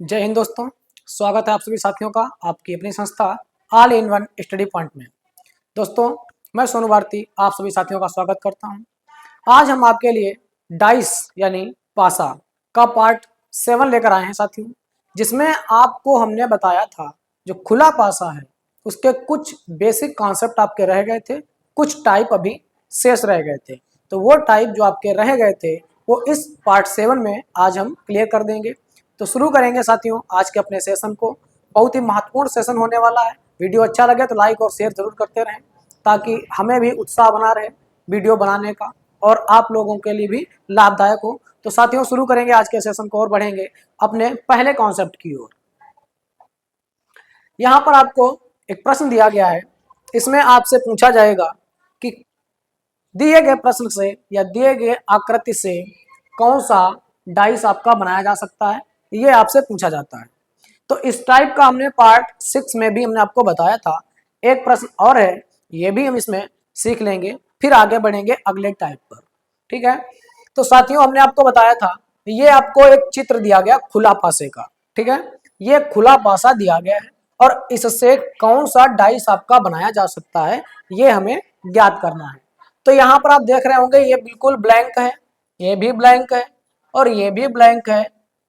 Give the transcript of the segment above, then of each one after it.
जय हिंद दोस्तों, स्वागत है आप सभी साथियों का आपकी अपनी संस्था all in one study point में। दोस्तों, मैं सोनू भारती आप सभी साथियों का स्वागत करता हूं। आज हम आपके लिए डाइस यानी पासा का पार्ट 7 लेकर आए हैं साथियों, जिसमें आपको हमने बताया था जो खुला पासा है उसके कुछ बेसिक कॉन्सेप्ट आपके रह गए थे, कुछ टाइप अभी शेष रह गए थे। तो वो टाइप जो आपके रह गए थे वो इस पार्ट 7 में आज हम क्लियर कर देंगे। तो शुरू करेंगे साथियों आज के अपने सेशन को। बहुत ही महत्वपूर्ण सेशन होने वाला है। वीडियो अच्छा लगे तो लाइक और शेयर जरूर करते रहें ताकि हमें भी उत्साह बना रहे वीडियो बनाने का और आप लोगों के लिए भी लाभदायक हो। तो साथियों शुरू करेंगे आज के सेशन को और बढ़ेंगे अपने पहले कॉन्सेप्ट की ओर। यहाँ पर आपको एक प्रश्न दिया गया है, इसमें आपसे पूछा जाएगा कि दिए गए प्रश्न से या दिए गए आकृति से कौन सा डाइस आपका बनाया जा सकता है, ये आपसे पूछा जाता है। तो इस टाइप का हमने पार्ट 6 में भी हमने आपको बताया था। एक प्रश्न और है, ये भी हम इसमें सीख लेंगे, फिर आगे बढ़ेंगे अगले टाइप पर। ठीक है, तो साथियों हमने आपको बताया था, ये आपको एक चित्र दिया गया खुला पासे का। ठीक है, ये खुला पासा दिया गया है और इससे कौन सा डाइस आपका बनाया जा सकता है ये हमें ज्ञात करना है। तो यहाँ पर आप देख रहे होंगे ये बिल्कुल ब्लैंक है, ये भी ब्लैंक है और ये भी ब्लैंक है,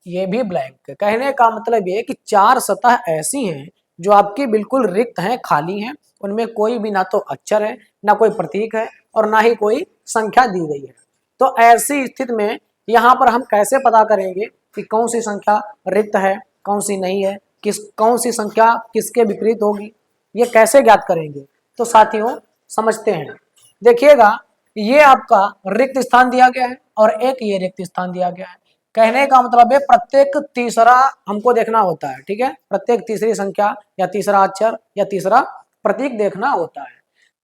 ये भी ब्लैंक है। कहने का मतलब ये कि 4 सतह ऐसी हैं जो आपकी बिल्कुल रिक्त हैं, खाली हैं, उनमें कोई भी ना तो अक्षर है, ना कोई प्रतीक है और ना ही कोई संख्या दी गई है। तो ऐसी स्थिति में यहाँ पर हम कैसे पता करेंगे कि कौन सी संख्या रिक्त है, कौन सी नहीं है, कौन सी संख्या किसके विपरीत होगी, ये कैसे ज्ञात करेंगे? तो साथियों समझते हैं। देखिएगा, ये आपका रिक्त स्थान दिया गया है और एक ये रिक्त स्थान दिया गया है। कहने का मतलब है प्रत्येक तीसरा हमको देखना होता है। ठीक है, प्रत्येक तीसरी संख्या या तीसरा अक्षर या तीसरा प्रतीक देखना होता है।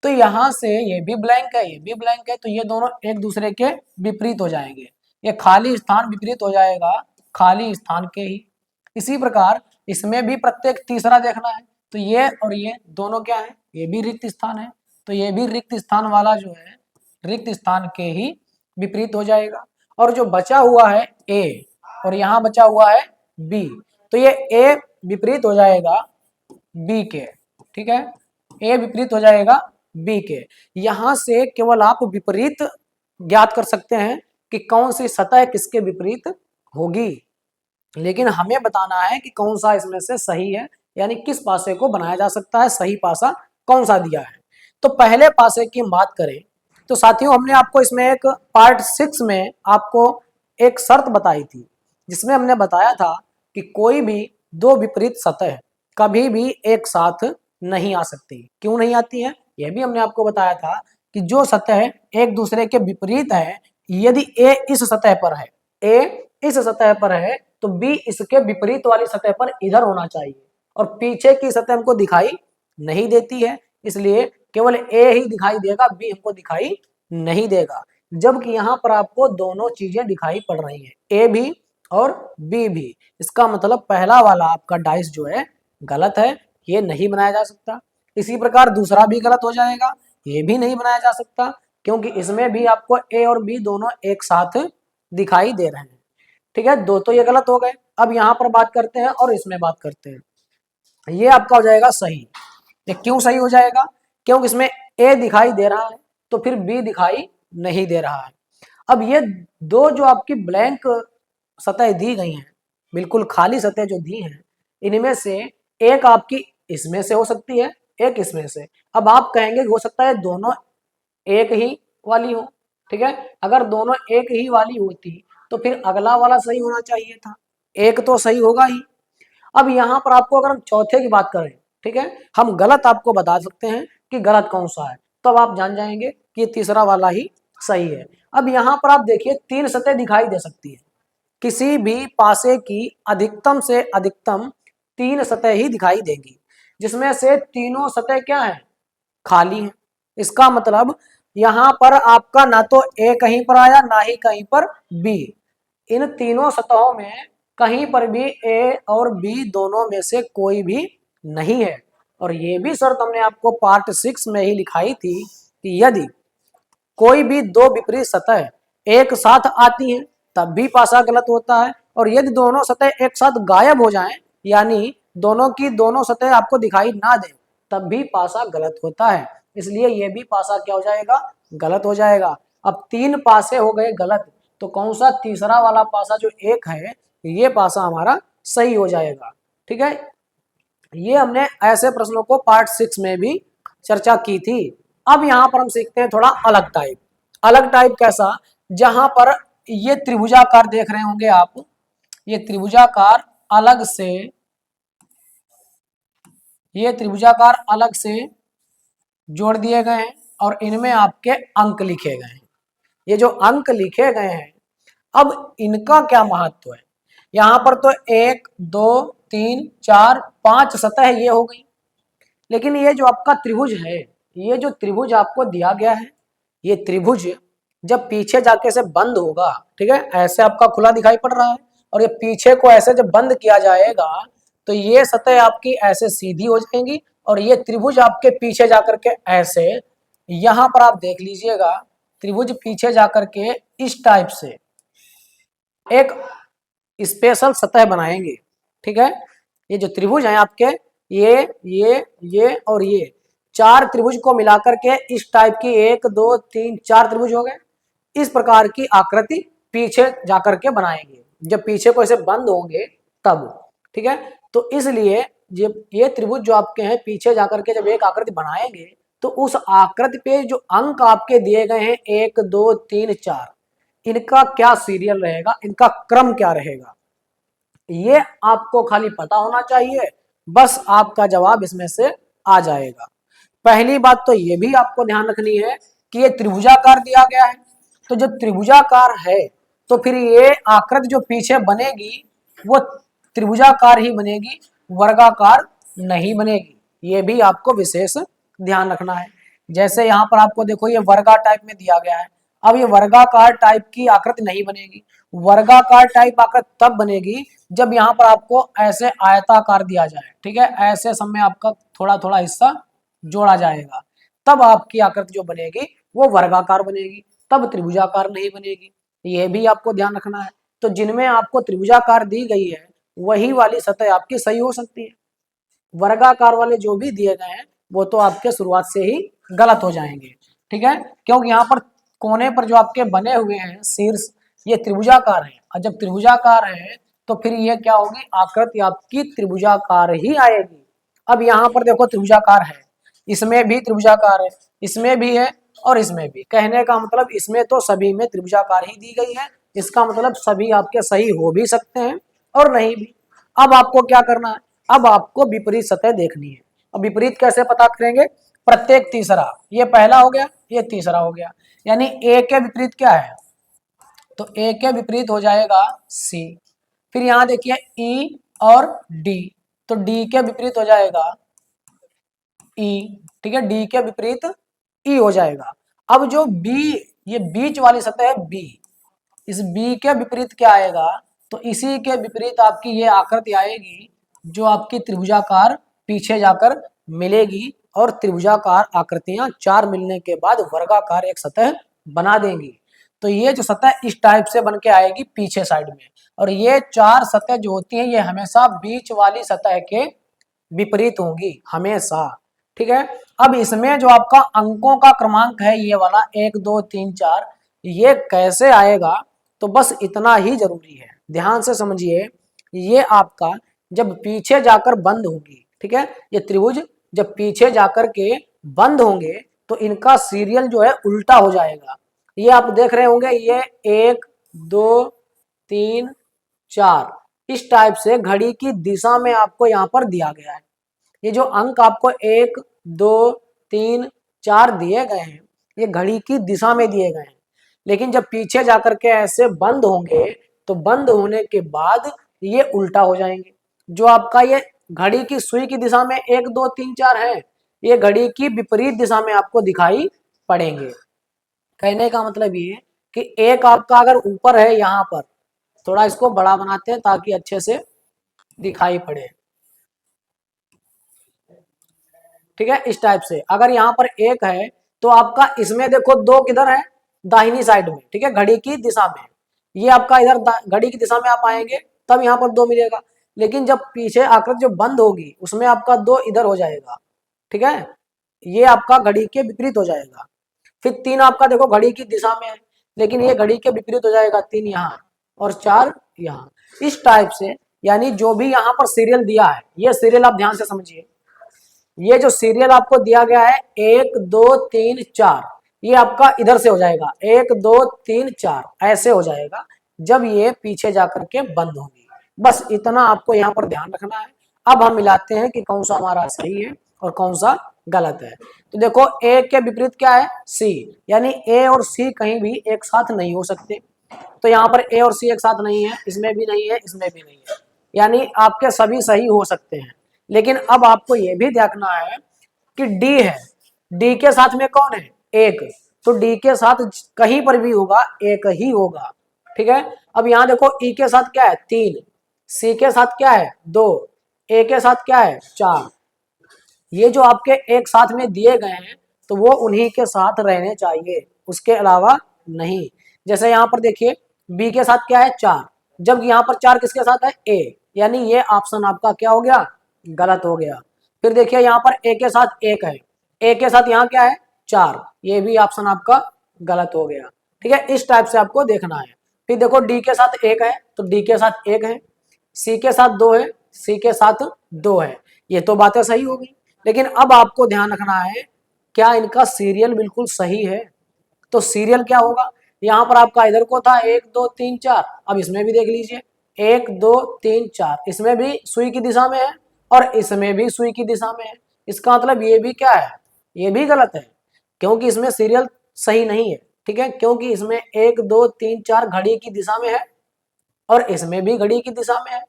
तो यहाँ से ये भी ब्लैंक है, ये भी ब्लैंक है, तो ये दोनों एक दूसरे के विपरीत हो जाएंगे। ये खाली स्थान विपरीत हो जाएगा खाली स्थान के ही। इसी प्रकार इसमें भी प्रत्येक तीसरा देखना है, तो ये और ये दोनों क्या है, ये भी रिक्त स्थान है, तो ये भी रिक्त स्थान वाला जो है रिक्त स्थान के ही विपरीत हो जाएगा। और जो बचा हुआ है ए और यहाँ बचा हुआ है बी, तो ये ए विपरीत हो जाएगा बी के। ठीक है, ए विपरीत हो जाएगा बी के। यहां से केवल आप विपरीत ज्ञात कर सकते हैं कि कौन सी सतह किसके विपरीत होगी, लेकिन हमें बताना है कि कौन सा इसमें से सही है, यानी किस पासे को बनाया जा सकता है, सही पासा कौन सा दिया है। तो पहले पासे की बात करें तो साथियों हमने आपको इसमें एक पार्ट 6 में आपको एक शर्त बताई थी, जिसमें हमने बताया था कि कोई भी दो विपरीत सतह कभी भी एक साथ नहीं आ सकती। क्यों नहीं आती है, यह भी हमने आपको बताया था कि जो सतह एक दूसरे के विपरीत है, यदि ए इस सतह पर है, ए इस सतह पर है, तो बी इसके विपरीत वाली सतह पर इधर होना चाहिए और पीछे की सतह हमको दिखाई नहीं देती है, इसलिए केवल ए ही दिखाई देगा, बी हमको दिखाई नहीं देगा। जबकि यहाँ पर आपको दोनों चीजें दिखाई पड़ रही है, ए भी और बी भी। इसका मतलब पहला वाला आपका डाइस जो है गलत है, ये नहीं बनाया जा सकता। इसी प्रकार दूसरा भी गलत हो जाएगा, ये भी नहीं बनाया जा सकता, क्योंकि इसमें भी आपको ए और बी दोनों एक साथ दिखाई दे रहे हैं। ठीक है, दो तो ये गलत हो गए। अब यहाँ पर बात करते हैं और इसमें बात करते हैं, ये आपका हो जाएगा सही। ये क्यों सही हो जाएगा, क्योंकि इसमें ए दिखाई दे रहा है तो फिर बी दिखाई नहीं दे रहा है। अब ये दो जो आपकी ब्लैंक सतह दी गई हैं, बिल्कुल खाली सतह जो दी हैं, इनमें से एक आपकी इसमें से हो सकती है, एक इसमें से। अब आप कहेंगे हो सकता है दोनों एक ही वाली हो। ठीक है, अगर दोनों एक ही वाली होती तो फिर अगला वाला सही होना चाहिए था, एक तो सही होगा ही। अब यहाँ पर आपको अगर हम चौथे की बात करें, ठीक है, हम गलत आपको बता सकते हैं कि गलत कौन सा है, तो अब आप जान जाएंगे कि तीसरा वाला ही सही है। अब यहाँ पर आप देखिए 3 सतह दिखाई दे सकती है, किसी भी पासे की अधिकतम से अधिकतम 3 सतह ही दिखाई देंगी, जिसमें से तीनों सतह क्या है, खाली है। इसका मतलब यहाँ पर आपका ना तो ए कहीं पर आया ना ही कहीं पर बी, इन तीनों सतहों में कहीं पर भी ए और बी दोनों में से कोई भी नहीं है। और ये भी शर्त हमने आपको पार्ट 6 में ही लिखाई थी कि यदि कोई भी दो विपरीत सतह एक साथ आती हैं तब भी पासा गलत होता है, और यदि दोनों सतह एक साथ गायब हो जाएं, यानी दोनों की दोनों सतह आपको दिखाई ना दे, तब भी पासा गलत होता है। इसलिए ये भी पासा क्या हो जाएगा, गलत हो जाएगा। अब 3 पासे हो गए गलत, तो कौन सा तीसरा वाला पासा जो 1 है, ये पासा हमारा सही हो जाएगा। ठीक है, ये हमने ऐसे प्रश्नों को पार्ट 6 में भी चर्चा की थी। अब यहां पर हम सीखते हैं थोड़ा अलग टाइप। अलग टाइप कैसा, जहां पर ये त्रिभुजाकार देख रहे होंगे आप, ये त्रिभुजाकार अलग से, ये त्रिभुजाकार अलग से जोड़ दिए गए हैं और इनमें आपके अंक लिखे गए हैं। ये जो अंक लिखे गए हैं, अब इनका क्या महत्व है। यहां पर तो 1 2 3 4 5 सतह ये हो गई, लेकिन ये जो आपका त्रिभुज है, ये जो त्रिभुज आपको दिया गया है, ये त्रिभुज जब पीछे जाके से बंद होगा, ठीक है, ऐसे आपका खुला दिखाई पड़ रहा है, और ये पीछे को ऐसे जब बंद किया जाएगा तो ये सतह आपकी ऐसे सीधी हो जाएंगी, और ये त्रिभुज आपके पीछे जाकर के ऐसे, यहां पर आप देख लीजिएगा, त्रिभुज पीछे जाकर के इस टाइप से एक स्पेशल सतह बनाएंगे। ठीक है, ये जो त्रिभुज है आपके, ये और ये 4 त्रिभुज को मिलाकर के इस टाइप की 1 2 3 4 त्रिभुज हो गए। इस प्रकार की आकृति पीछे जाकर के बनाएंगे, जब पीछे को ऐसे बंद होंगे तब। ठीक है, तो इसलिए ये त्रिभुज जो आपके हैं पीछे जाकर के जब एक आकृति बनाएंगे, तो उस आकृति पे जो अंक आपके दिए गए हैं 1 2 3 4, इनका क्या सीरियल रहेगा, इनका क्रम क्या रहेगा, ये आपको खाली पता होना चाहिए, बस आपका जवाब इसमें से आ जाएगा। पहली बात तो ये भी आपको ध्यान रखनी है कि ये त्रिभुजाकार दिया गया है, तो जब त्रिभुजाकार है तो फिर ये आकृति जो पीछे बनेगी वो त्रिभुजाकार ही बनेगी, वर्गाकार नहीं बनेगी। ये भी आपको विशेष ध्यान रखना है। जैसे यहाँ पर आपको देखो ये वर्गा टाइप में दिया गया है, अब ये वर्गाकार टाइप की आकृति नहीं बनेगी। वर्गाकार टाइप आकृति तब बनेगी जब यहाँ पर आपको ऐसे आयताकार दिया जाए, ठीक है, ऐसे समय आपका थोड़ा थोड़ा हिस्सा जोड़ा जाएगा, तब आपकी आकृति जो बनेगी वो वर्गाकार बनेगी, तब त्रिभुजाकार नहीं बनेगी। ये भी आपको ध्यान रखना है। तो जिनमें आपको त्रिभुजाकार दी गई है वही वाली सतह आपकी सही हो सकती है, वर्गाकार वाले जो भी दिए गए हैं वो तो आपके शुरुआत से ही गलत हो जाएंगे। ठीक है, क्योंकि यहाँ पर कोने पर जो आपके बने हुए हैं शीर्ष, ये त्रिभुजाकार है, और जब त्रिभुजाकार है तो फिर ये क्या होगी, आकृति आपकी त्रिभुजाकार ही आएगी। अब यहाँ पर देखो त्रिभुजाकार है, इसमें भी त्रिभुजाकार है, इसमें भी है और इसमें भी, कहने का मतलब इसमें तो सभी में त्रिभुजाकार ही दी गई है, इसका मतलब सभी आपके सही हो भी सकते हैं और नहीं भी। अब आपको क्या करना है, अब आपको विपरीत सतह देखनी है। अब विपरीत कैसे पता करेंगे, प्रत्येक तीसरा, ये पहला हो गया, ये तीसरा हो गया, यानी ए के विपरीत क्या है, तो ए के विपरीत हो जाएगा सी। फिर यहां देखिए ई और डी, तो डी के विपरीत हो जाएगा ई। ठीक है, डी के विपरीत ई हो जाएगा। अब जो बी, ये बीच वाली सतह है बी, इस बी के विपरीत क्या आएगा, तो इसी के विपरीत आपकी ये आकृति आएगी जो आपकी त्रिभुजाकार पीछे जाकर मिलेगी, और त्रिभुजाकार आकृतियां 4 मिलने के बाद वर्गाकार एक सतह बना देंगी। तो ये जो सतह इस टाइप से बन के आएगी पीछे साइड में, और ये 4 सतह जो होती हैं ये हमेशा बीच वाली सतह के विपरीत होंगी हमेशा। ठीक है, अब इसमें जो आपका अंकों का क्रमांक है ये वाला 1 2 3 4, ये कैसे आएगा, तो बस इतना ही जरूरी है, ध्यान से समझिए। ये आपका जब पीछे जाकर बंद होगी, ठीक है, ये त्रिभुज जब पीछे जाकर के बंद होंगे तो इनका सीरियल जो है उल्टा हो जाएगा। ये आप देख रहे होंगे, ये 1 2 3 4 इस टाइप से घड़ी की दिशा में आपको यहाँ पर दिया गया है। ये जो अंक आपको 1 2 3 4 दिए गए हैं ये घड़ी की दिशा में दिए गए हैं, लेकिन जब पीछे जाकर के ऐसे बंद होंगे तो बंद होने के बाद ये उल्टा हो जाएंगे। जो आपका ये घड़ी की सुई की दिशा में 1 2 3 4 है, ये घड़ी की विपरीत दिशा में आपको दिखाई पड़ेंगे। कहने का मतलब ये कि एक आपका अगर ऊपर है, यहाँ पर थोड़ा इसको बड़ा बनाते हैं ताकि अच्छे से दिखाई पड़े। ठीक है, इस टाइप से अगर यहाँ पर 1 है तो आपका इसमें देखो 2 किधर है, दाहिनी साइड में, ठीक है, घड़ी की दिशा में, ये आपका इधर घड़ी की दिशा में आप आएंगे तब यहाँ पर 2 मिलेगा, लेकिन जब पीछे आकृति जो बंद होगी उसमें आपका 2 इधर हो जाएगा, ठीक है, ये आपका घड़ी के विपरीत हो जाएगा। फिर 3 आपका देखो घड़ी की दिशा में है, लेकिन ये घड़ी के विपरीत हो जाएगा, 3 यहाँ और 4 यहाँ, इस टाइप से। यानी जो भी यहाँ पर सीरियल दिया है, ये सीरियल आप ध्यान से समझिए, ये जो सीरियल आपको दिया गया है 1 2 3 4, ये आपका इधर से हो जाएगा 1 2 3 4 ऐसे हो जाएगा जब ये पीछे जाकर के बंद होगी। बस इतना आपको यहाँ पर ध्यान रखना है। अब हम मिलाते हैं कि कौन सा हमारा सही है और कौन सा गलत है। तो देखो ए के विपरीत क्या है, सी, यानी ए और सी कहीं भी एक साथ नहीं हो सकते। तो यहाँ पर ए और सी एक साथ नहीं है, इसमें भी नहीं है, इसमें भी नहीं है, यानी आपके सभी सही हो सकते हैं। लेकिन अब आपको यह भी देखना है कि डी है, डी के साथ में कौन है, एक, तो डी के साथ कहीं पर भी होगा एक ही होगा, ठीक है। अब यहाँ देखो ई के साथ क्या है 3, सी के साथ क्या है 2, ए के साथ क्या है 4, ये जो आपके एक साथ में दिए गए हैं तो वो उन्हीं के साथ रहने चाहिए, उसके अलावा नहीं। जैसे यहाँ पर देखिए बी के साथ क्या है 4, जब यहाँ पर 4 किसके साथ है, ए, यानी ये ऑप्शन आपका क्या हो गया, गलत हो गया। फिर देखिए यहाँ पर ए के साथ 1 है, ए के साथ यहाँ क्या है 4, ये भी ऑप्शन आपका गलत हो गया, ठीक है। इस टाइप से आपको देखना है। फिर देखो डी के साथ 1 है तो डी के साथ 1 है, सी के साथ 2 है, सी के साथ 2 है, ये तो बातें सही हो गई। लेकिन अब आपको ध्यान रखना है क्या इनका सीरियल बिल्कुल सही है। तो सीरियल क्या होगा, यहाँ पर आपका इधर को था 1 2 3 4, अब इसमें भी देख लीजिए 1 2 3 4, इसमें भी सुई की दिशा में है और इसमें भी सुई की दिशा में है। इसका मतलब ये भी क्या है, ये भी गलत है, क्योंकि इसमें सीरियल सही नहीं है, ठीक है, क्योंकि इसमें 1 2 3 4 घड़ी की दिशा में है और इसमें भी घड़ी की दिशा में है।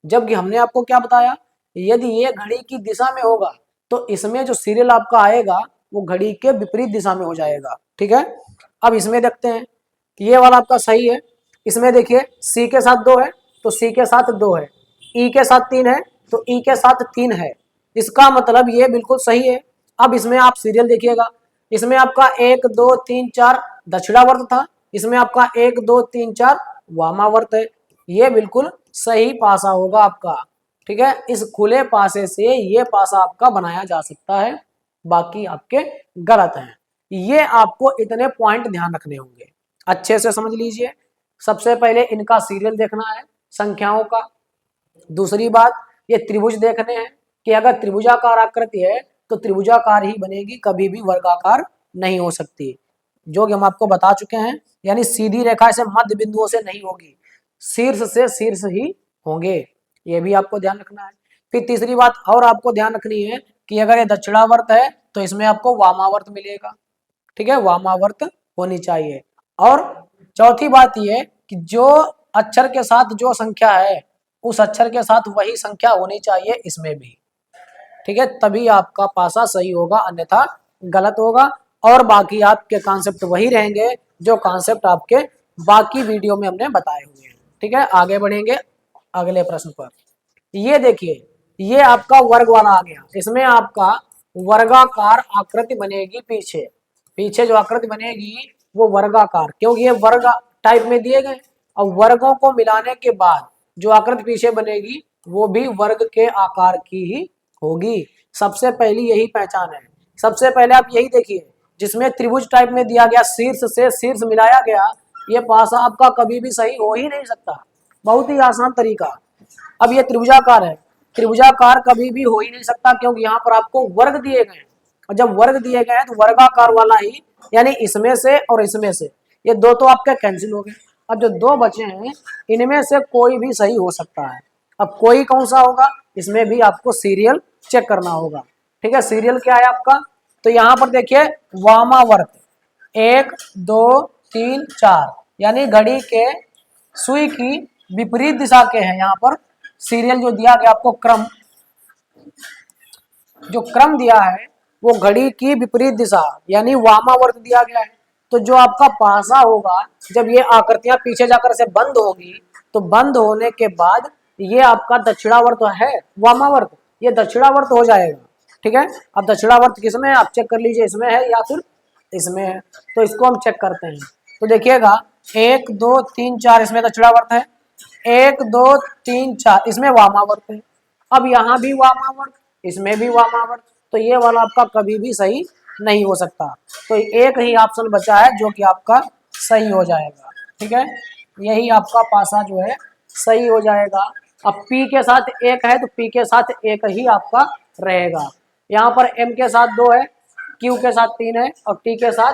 जबकि हमने आपको क्या बताया, यदि ये घड़ी की दिशा में होगा तो इसमें जो सीरियल आपका आएगा वो घड़ी के विपरीत दिशा में हो जाएगा, ठीक है। अब इसमें देखते हैं कि ये वाला आपका सही है। इसमें देखिए सी के साथ 2 है तो सी के साथ 2 है, ई के साथ 3 है तो ई के साथ 3 है, इसका मतलब ये बिल्कुल सही है। अब इसमें आप सीरियल देखिएगा, इसमें आपका 1 2 3 4 दक्षिणावर्त था, इसमें आपका 1 2 3 4 वामावर्त है, ये बिल्कुल सही पासा होगा आपका, ठीक है। इस खुले पासे से ये पासा आपका बनाया जा सकता है, बाकी आपके गलत हैं। ये आपको इतने पॉइंट ध्यान रखने होंगे, अच्छे से समझ लीजिए। सबसे पहले इनका सीरियल देखना है संख्याओं का। दूसरी बात, ये त्रिभुज देखने हैं कि अगर त्रिभुजाकार आकृति है तो त्रिभुजाकार ही बनेगी, कभी भी वर्गाकार नहीं हो सकती, जो कि हम आपको बता चुके हैं। यानी सीधी रेखा से मध्य बिंदुओं से नहीं होगी, शीर्ष से शीर्ष ही होंगे, ये भी आपको ध्यान रखना है। फिर तीसरी बात और आपको ध्यान रखनी है कि अगर ये दक्षिणावर्त है तो इसमें आपको वामावर्त मिलेगा, ठीक है, वामावर्त होनी चाहिए। और चौथी बात ये कि जो अक्षर के साथ जो संख्या है उस अक्षर के साथ वही संख्या होनी चाहिए इसमें भी, ठीक है, तभी आपका पासा सही होगा, अन्यथा गलत होगा। और बाकी आपके कॉन्सेप्ट वही रहेंगे जो कॉन्सेप्ट आपके बाकी वीडियो में हमने बताए हुए हैं, ठीक है। आगे बढ़ेंगे अगले प्रश्न पर। ये देखिए ये आपका वर्ग वाला आ गया, इसमें आपका वर्गाकार आकृति बनेगी, पीछे पीछे जो आकृति बनेगी वो वर्गाकार, क्योंकि ये वर्ग टाइप में दिए गए। और वर्गों को मिलाने के बाद जो आकृति पीछे बनेगी वो भी वर्ग के आकार की ही होगी, सबसे पहली यही पहचान है। सबसे पहले आप यही देखिए, जिसमें त्रिभुज टाइप में दिया गया, शीर्ष से शीर्ष मिलाया गया, ये पासा आपका कभी भी सही हो ही नहीं सकता, बहुत ही आसान तरीका। अब ये त्रिभुजाकार है, त्रिभुजाकार कभी भी हो ही नहीं सकता, क्योंकि यहाँ पर आपको वर्ग दिए गए हैं, और जब वर्ग दिए गए हैं तो वर्गाकार वाला ही, यानी इसमें से और इसमें से, ये दो तो आपके कैंसिल हो गए। अब जो 2 बचे हैं इनमें से कोई भी सही हो सकता है। अब कोई कौन सा होगा, इसमें भी आपको सीरियल चेक करना होगा, ठीक है। सीरियल क्या है आपका, तो यहाँ पर देखिए वामावर्त 1 2 3 4, यानी घड़ी के सुई की विपरीत दिशा के हैं। यहाँ पर सीरियल जो दिया गया आपको, क्रम जो क्रम दिया है वो घड़ी की विपरीत दिशा यानी वामावर्त दिया गया है। तो जो आपका पासा होगा, जब ये आकृतियां पीछे जाकर से बंद होगी तो बंद होने के बाद ये आपका दक्षिणावर्त है, वामावर्त, ये दक्षिणावर्त हो जाएगा, ठीक है। अब दक्षिणावर्त किसमें है आप चेक कर लीजिए, इसमें है या फिर इसमें है, तो इसको हम चेक करते हैं। तो देखिएगा 1 2 3 4 इसमें दक्षिणावर्त है, 1 2 3 4 इसमें वामावर्त है। अब यहाँ भी वामावर्त, इसमें भी वामावर्त, तो ये वाला आपका कभी भी सही नहीं हो सकता। तो एक ही ऑप्शन बचा है जो कि आपका सही हो जाएगा। ठीक है, यही आपका पासा जो है सही हो जाएगा। अब P के साथ 1 है तो P के साथ 1 ही आपका रहेगा। यहाँ पर M के साथ 2 है, Q के साथ 3 है और T के साथ